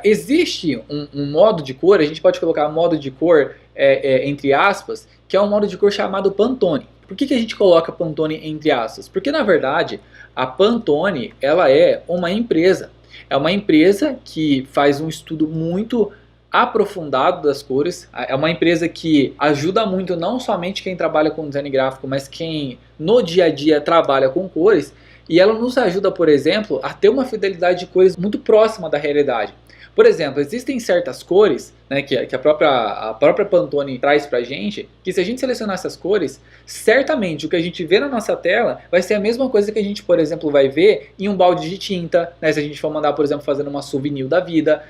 Existe um modo de cor, a gente pode colocar modo de cor entre aspas, que é um modo de cor chamado Pantone. Por que a gente coloca Pantone entre aspas? Porque na verdade a Pantone ela é uma empresa. É uma empresa que faz um estudo muito aprofundado das cores. É uma empresa que ajuda muito não somente quem trabalha com design gráfico, mas quem no dia a dia trabalha com cores. E ela nos ajuda, por exemplo, a ter uma fidelidade de cores muito próxima da realidade. Por exemplo, existem certas cores, né, que a própria Pantone traz pra gente, que se a gente selecionar essas cores, certamente o que a gente vê na nossa tela vai ser a mesma coisa que a gente, por exemplo, vai ver em um balde de tinta, né, se a gente for mandar, por exemplo, fazendo uma souvenir da vida.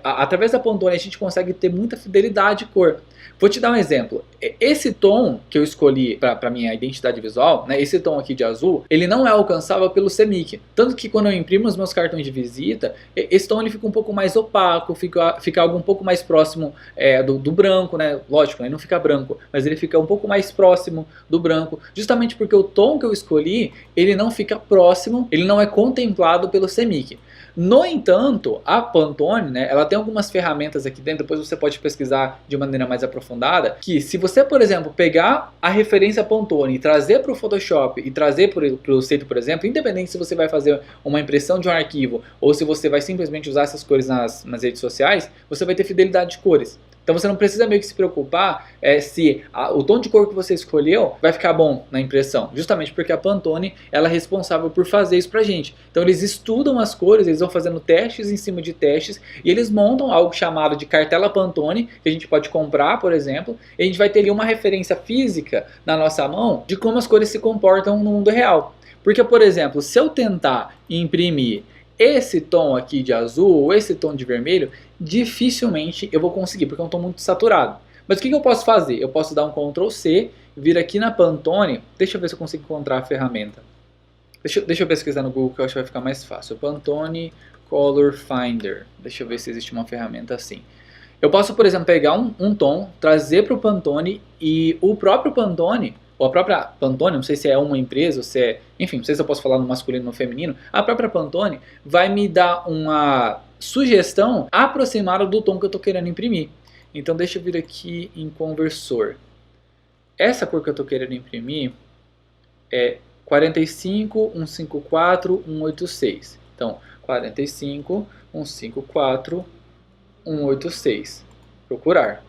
Através da Pantone a gente consegue ter muita fidelidade de cor. Vou te dar um exemplo. Esse tom que eu escolhi para minha identidade visual, né, esse tom aqui de azul, ele não é alcançável pelo CMYK. Tanto que quando eu imprimo os meus cartões de visita, esse tom ele fica um pouco mais opaco, fica algo um pouco mais próximo do branco, né? Lógico, ele não fica branco, mas ele fica um pouco mais próximo do branco, justamente porque o tom que eu escolhi, ele não fica próximo, ele não é contemplado pelo CMYK. No entanto, a Pantone, né, ela tem algumas ferramentas aqui dentro, depois você pode pesquisar de maneira mais aprofundada, que se você, por exemplo, pegar a referência Pantone e trazer para o Photoshop e trazer para o Illustrator, por exemplo, independente se você vai fazer uma impressão de um arquivo ou se você vai simplesmente usar essas cores nas redes sociais, você vai ter fidelidade de cores. Então você não precisa meio que se preocupar se o tom de cor que você escolheu vai ficar bom na impressão. Justamente porque a Pantone ela é responsável por fazer isso pra gente. Então eles estudam as cores, eles vão fazendo testes em cima de testes e eles montam algo chamado de cartela Pantone, que a gente pode comprar, por exemplo, e a gente vai ter ali uma referência física na nossa mão de como as cores se comportam no mundo real. Porque, por exemplo, se eu tentar imprimir esse tom aqui de azul ou esse tom de vermelho, dificilmente eu vou conseguir, porque é um tom muito saturado. Mas o que eu posso fazer? Eu posso dar um Ctrl C, vir aqui na Pantone, deixa eu ver se eu consigo encontrar a ferramenta. Deixa eu pesquisar no Google que eu acho que vai ficar mais fácil. Pantone Color Finder. Deixa eu ver se existe uma ferramenta assim. Eu posso, por exemplo, pegar um tom, trazer para o Pantone e o próprio Pantone, ou a própria Pantone, não sei se é uma empresa, ou se é, enfim, não sei se eu posso falar no masculino ou no feminino, a própria Pantone vai me dar uma sugestão aproximada do tom que eu estou querendo imprimir. Então deixa eu vir aqui em conversor. Essa cor que eu estou querendo imprimir é 45, 154, 186. Então, 45, 154, 186. Procurar.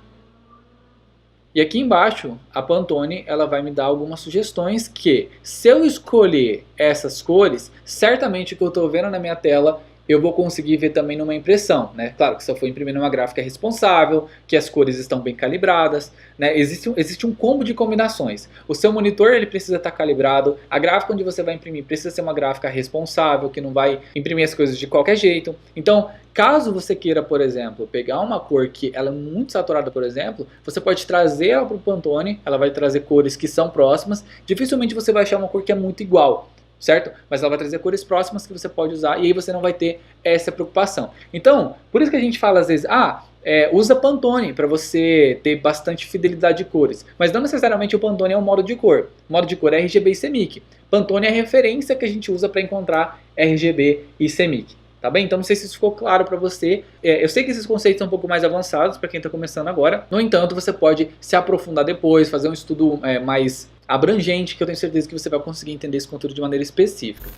E aqui embaixo, a Pantone ela vai me dar algumas sugestões que, se eu escolher essas cores, certamente o que eu estou vendo na minha tela, eu vou conseguir ver também numa impressão, né? Claro que se eu for imprimir numa gráfica responsável, que as cores estão bem calibradas, né? Existe um combo de combinações. O seu monitor ele precisa estar calibrado, a gráfica onde você vai imprimir precisa ser uma gráfica responsável, que não vai imprimir as coisas de qualquer jeito. Então, caso você queira, por exemplo, pegar uma cor que ela é muito saturada, por exemplo, você pode trazer ela para o Pantone, ela vai trazer cores que são próximas, dificilmente você vai achar uma cor que é muito igual. Certo? Mas ela vai trazer cores próximas que você pode usar e aí você não vai ter essa preocupação. Então, por isso que a gente fala às vezes, usa Pantone para você ter bastante fidelidade de cores. Mas não necessariamente o Pantone é um modo de cor. O modo de cor é RGB e CMYK. Pantone é a referência que a gente usa para encontrar RGB e CMYK. Tá bem? Então não sei se isso ficou claro para você. Eu sei que esses conceitos são um pouco mais avançados para quem está começando agora. No entanto, você pode se aprofundar depois, fazer um estudo mais abrangente, que eu tenho certeza que você vai conseguir entender esse conteúdo de maneira específica.